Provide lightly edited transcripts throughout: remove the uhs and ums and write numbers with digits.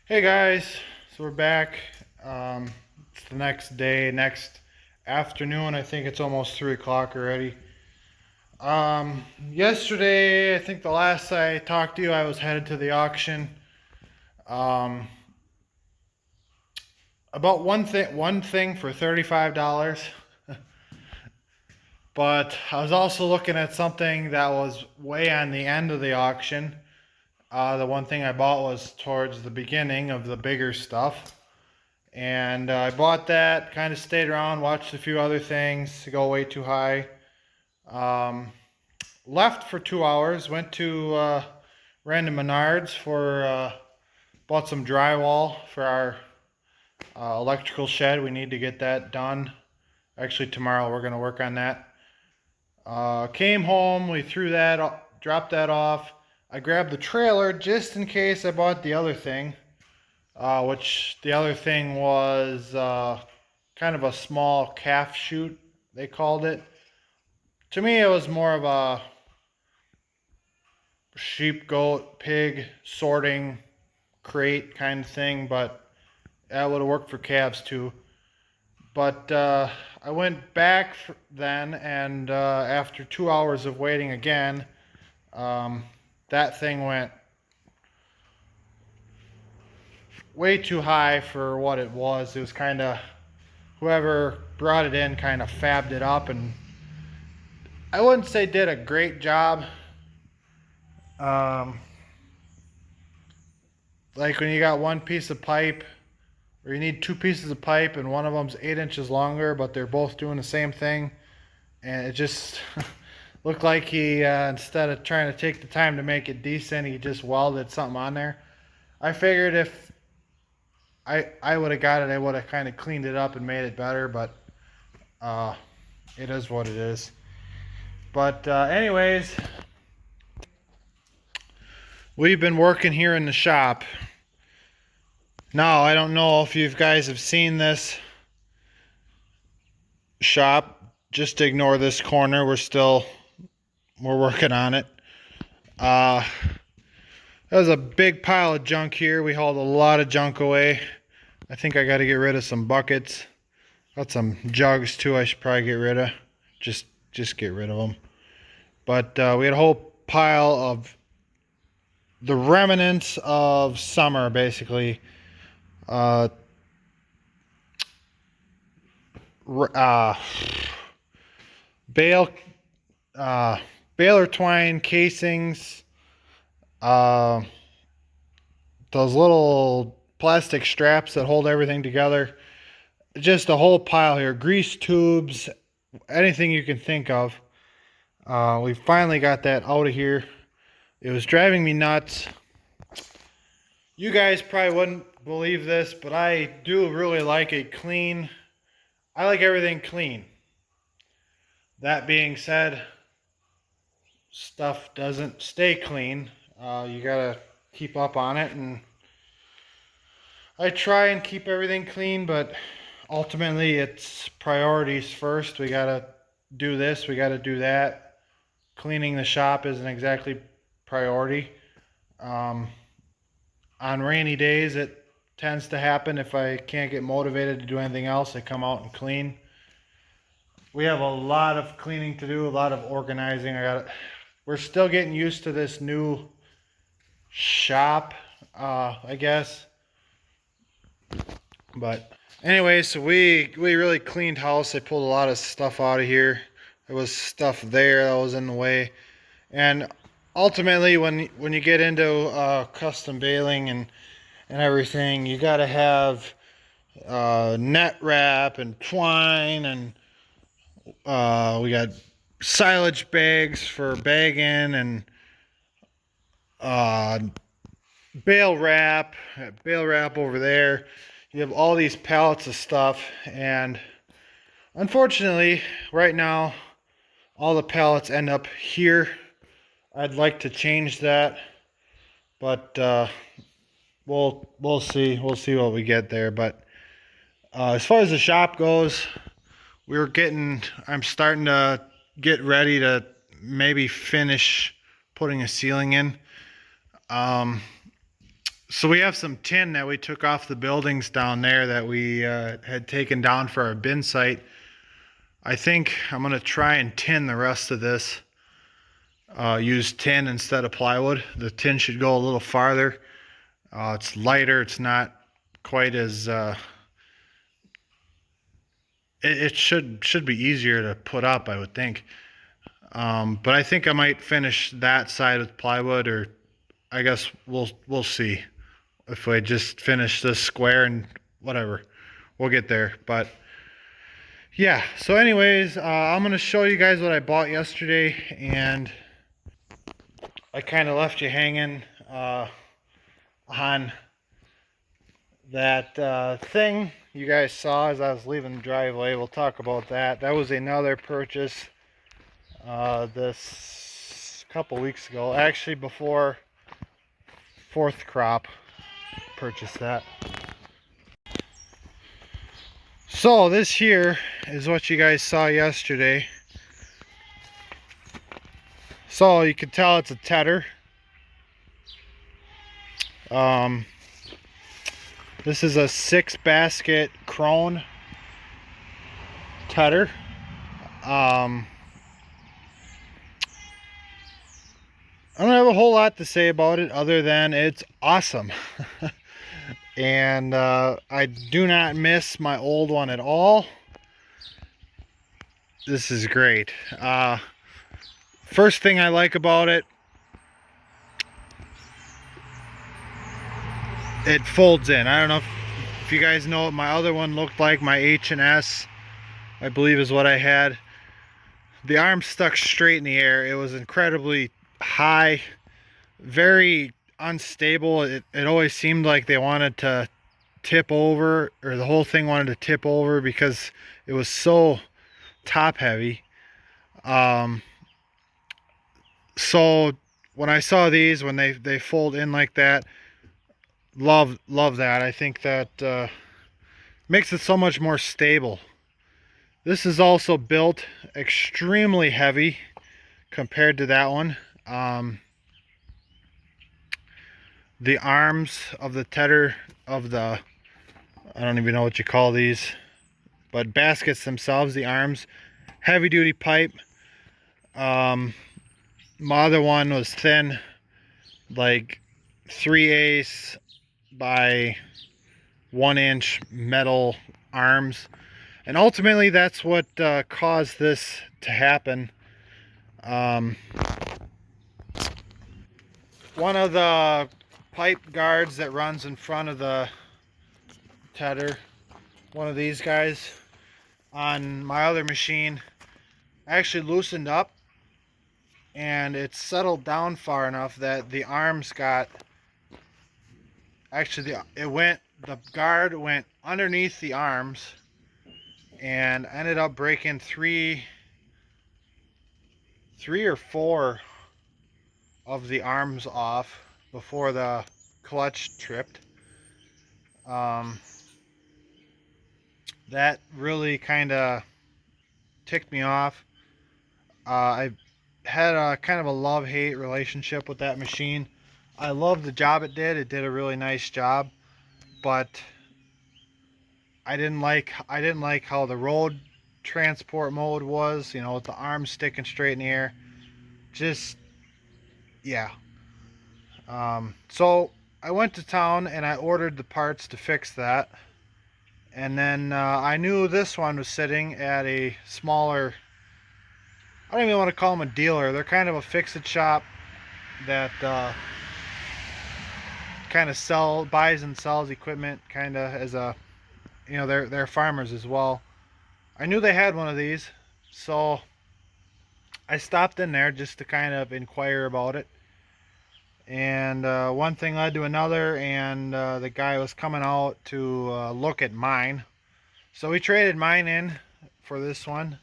Hey guys, so we're back. It's the next day, next afternoon. I think it's almost 3 o'clock already. Yesterday, I think the last I talked to you, I was headed to the auction. Um, about one thing for $35. But I was also looking at something that was way on the end of the auction. The one thing I bought was towards the beginning of the bigger stuff. And I bought that, kind of stayed around, watched a few other things to go way too high. Um, Left for 2 hours, went to Random Menards for, bought some drywall for our electrical shed. We need to get that done. Actually, tomorrow we're going to work on that. Came home, we threw that, dropped that off. I grabbed the trailer just in case I bought the other thing. Which the other thing was kind of a small calf chute, they called it. To me, it was more of a sheep, goat, pig sorting crate kind of thing, but that would have worked for calves too. But I went back then, and after 2 hours of waiting again, um, that thing went way too high for what it was. It was kind of, whoever brought it in kind of fabbed it up, and I wouldn't say did a great job. Um, like when you got one piece of pipe, or you need two pieces of pipe, and one of them's 8 inches longer, but they're both doing the same thing, and it just looked like he instead of trying to take the time to make it decent, he just welded something on there. I figured if I would have got it, I would have kind of cleaned it up and made it better, but uh, it is what it is. But anyways, we've been working here in the shop. Now, I don't know if you guys have seen this shop. Just ignore this corner. We're working on it. Uh, there's a big pile of junk here. We hauled a lot of junk away. I think I got to get rid of some buckets. Got some jugs too. I should probably get rid of. Just get rid of them. But we had a whole pile of the remnants of summer, basically. Uh, uh, bale, uh, baler twine casings, uh, those little plastic straps that hold everything together. Just a whole pile here. Grease tubes, anything you can think of. We finally got that out of here. It was driving me nuts. You guys probably wouldn't believe this, but I do really like a clean. I like everything clean. That being said, stuff doesn't stay clean. You gotta keep up on it, and I try and keep everything clean, but ultimately it's priorities first. We gotta do this, we gotta do that. Cleaning the shop isn't exactly priority. Um, on rainy days, it tends to happen. If I can't get motivated to do anything else, I come out and clean. We have a lot of cleaning to do, a lot of organizing. We're still getting used to this new shop, I guess. But anyway, so we really cleaned house. I pulled a lot of stuff out of here. There was stuff there that was in the way, and ultimately, when you get into custom baling and everything, you got to have net wrap and twine, and we got silage bags for bagging, and uh, bale wrap over there. You have all these pallets of stuff, and unfortunately, right now, all the pallets end up here. I'd like to change that, but we'll see. We'll see what we get there. But as far as the shop goes, I'm starting to get ready to maybe finish putting a ceiling in. Um, So we have some tin that we took off the buildings down there that we had taken down for our bin site. I think I'm going to try and tin the rest of this. Use tin instead of plywood. The tin should go a little farther. It's lighter. It's not quite as... it should be easier to put up, I would think. But I think I might finish that side with plywood, or I guess we'll see. If I just finish this square and whatever, we'll get there. But yeah, so anyways, I'm gonna show you guys what I bought yesterday, and I kind of left you hanging on that thing you guys saw as I was leaving the driveway. We'll talk about that. That was another purchase this couple weeks ago, actually before fourth crop. Purchased that. So this here is what you guys saw yesterday. So you can tell it's a tedder. This is a 6-basket crone tedder. I don't have a whole lot to say about it other than it's awesome. And I do not miss my old one at all. This is great. First thing I like about it, it folds in. I don't know if you guys know what my other one looked like. My H&S, I believe, is what I had. The arm stuck straight in the air. It was incredibly high, very unstable. It always seemed like they wanted to tip over, or the whole thing wanted to tip over because it was so top heavy. So when I saw these, when they fold in like that, love that. I think that makes it so much more stable. This is also built extremely heavy compared to that one. The arms of the tedder, of the, I don't even know what you call these, but baskets themselves, the arms, heavy duty pipe. My other one was thin, like 3/8 by 1-inch metal arms, and ultimately that's what caused this to happen. One of the pipe guards that runs in front of the tedder, one of these guys on my other machine, actually loosened up, and it settled down far enough that the arms got, actually the guard went underneath the arms and ended up breaking three or four of the arms off before the clutch tripped. That really kind of ticked me off. I had a kind of a love-hate relationship with that machine. I loved the job it did. It did a really nice job, but I didn't like how the road transport mode was, you know, with the arms sticking straight in the air. Just, yeah. So I went to town and I ordered the parts to fix that. And then I knew this one was sitting at a smaller, I don't even want to call them a dealer. They're kind of a fix-it shop that kind of buys and sells equipment, kind of as a, you know, they're farmers as well. I knew they had one of these, so I stopped in there just to kind of inquire about it. And one thing led to another, and the guy was coming out to look at mine. So we traded mine in for this one.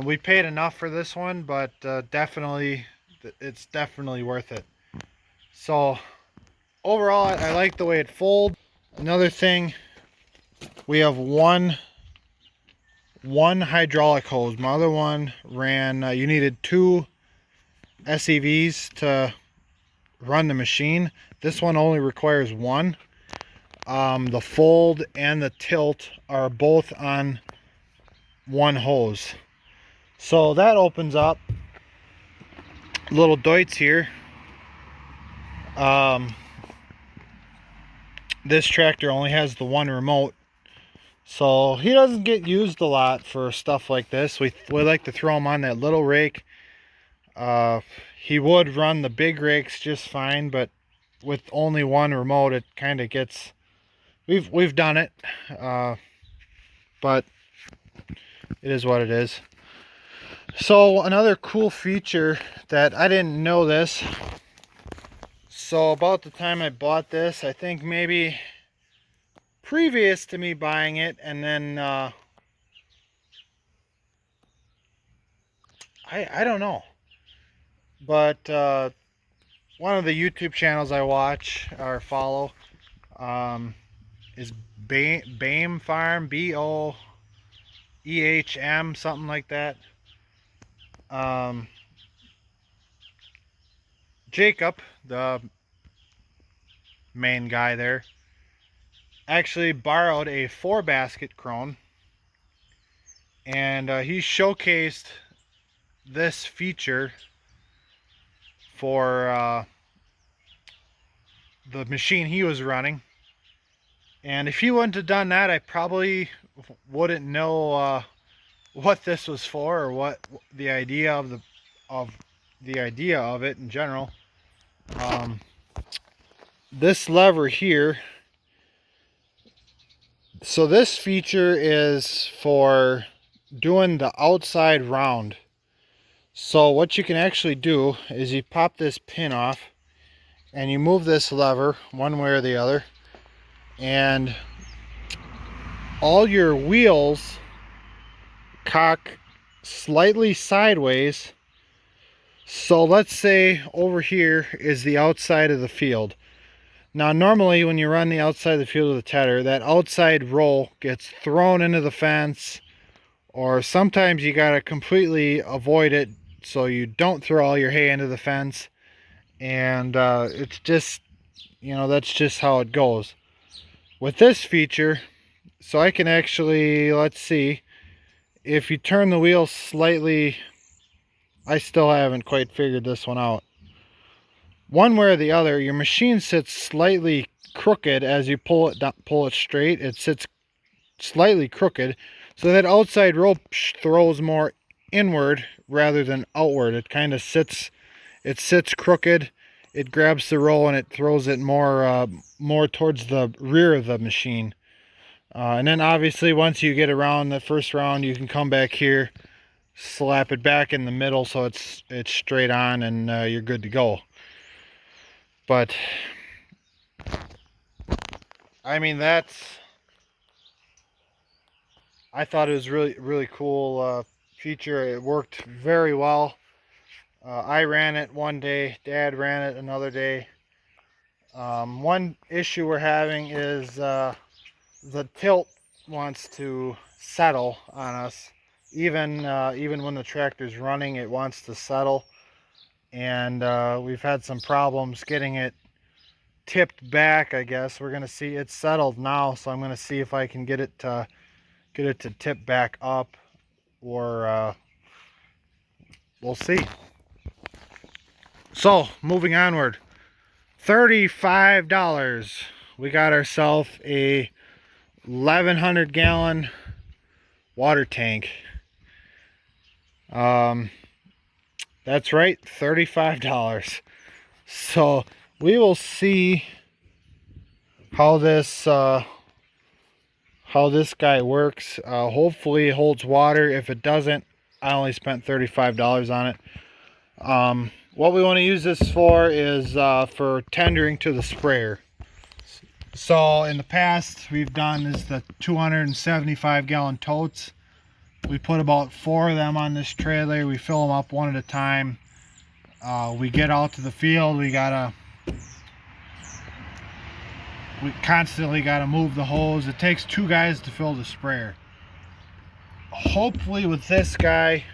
We paid enough for this one, but definitely, it's definitely worth it. So overall, I like the way it folds. Another thing, we have one hydraulic hose. My other one ran, you needed 2 SEVs to run the machine. This one only requires one. The fold and the tilt are both on one hose. So that opens up little Deutz here. This tractor only has the one remote, so he doesn't get used a lot for stuff like this. We like to throw him on that little rake. He would run the big rakes just fine, but with only one remote, it kind of gets. We've done it, but it is what it is. So another cool feature that I didn't know this. So about the time I bought this, I think maybe previous to me buying it, and then I don't know, but one of the YouTube channels I watch or follow is BAME Farm, BOEHM, something like that. Jacob, the main guy there, actually borrowed a 4-basket crone, and he showcased this feature for the machine he was running. And if he wouldn't have done that, I probably wouldn't know what this was for, or what the idea of it in general. This lever here, so this feature is for doing the outside round. So what you can actually do is you pop this pin off and you move this lever one way or the other, and all your wheels cock slightly sideways. So let's say over here is the outside of the field. Now normally when you run the outside of the field with a tedder, that outside roll gets thrown into the fence, or sometimes you gotta completely avoid it so you don't throw all your hay into the fence. And it's just, you know, that's just how it goes. With this feature, so I can actually, let's see, if you turn the wheel slightly, I still haven't quite figured this one out. One way or the other, your machine sits slightly crooked as you pull it down, pull it straight. It sits slightly crooked, so that outside rope throws more inward rather than outward. It kind of sits, it sits crooked. It grabs the roll and it throws it more more towards the rear of the machine. And then obviously once you get around the first round, you can come back here, slap it back in the middle so it's straight on, and you're good to go. But I mean, I thought it was really cool feature. It worked very well. I ran it one day, Dad ran it another day. One issue we're having is the tilt wants to settle on us. Even when the tractor's running, it wants to settle, and we've had some problems getting it tipped back. I guess we're gonna see. It's settled now, so I'm gonna see if I can get it to tip back up, or we'll see. So moving onward, $35. We got ourselves a 1,100 gallon water tank. That's right, $35. So we will see how this guy works. Hopefully it holds water. If it doesn't, I only spent $35 on it. What we want to use this for is for tendering to the sprayer. So in the past, we've done is the 275 gallon totes. We put about 4 of them on this trailer. We fill them up one at a time. We get out to the field. We constantly gotta move the hose. It takes 2 guys to fill the sprayer. Hopefully with this guy,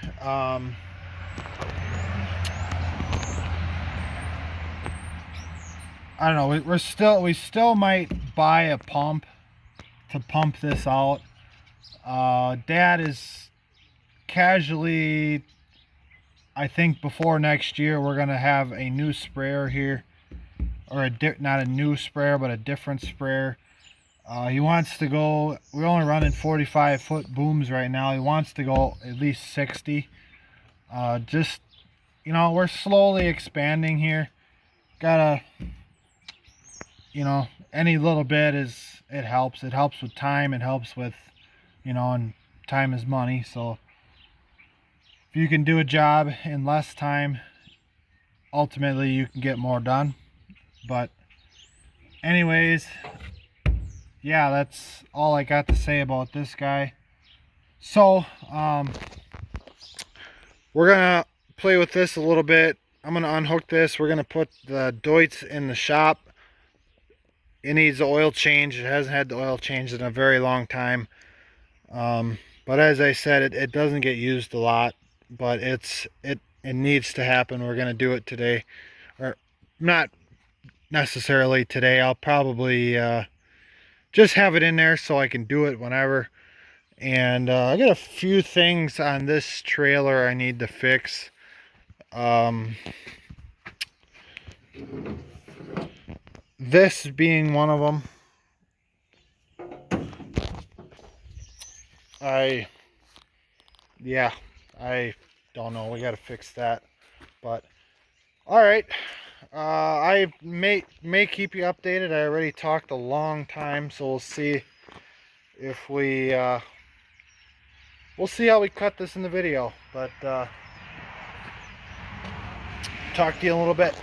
I don't know. We still might buy a pump to pump this out. Dad is casually, I think before next year we're gonna have a new sprayer here, or not a new sprayer, but a different sprayer. He wants to go. We're only running 45-foot booms right now. He wants to go at least 60. Just, we're slowly expanding here. Gotta, any little bit it helps. It helps with time. It helps with, and time is money. So if you can do a job in less time, ultimately you can get more done. But anyways, yeah, that's all I got to say about this guy. So we're gonna play with this a little bit. I'm gonna unhook this. We're gonna put the Deutz in the shop. It needs the oil change. It hasn't had the oil changed in a very long time. But as I said, it doesn't get used a lot, but it needs to happen. We're gonna do it today, or not necessarily today. I'll probably just have it in there so I can do it whenever. And I got a few things on this trailer I need to fix. This being one of them. I don't know. We got to fix that. But all right. I may keep you updated. I already talked a long time, so we'll see if we'll see how we cut this in the video. But talk to you in a little bit.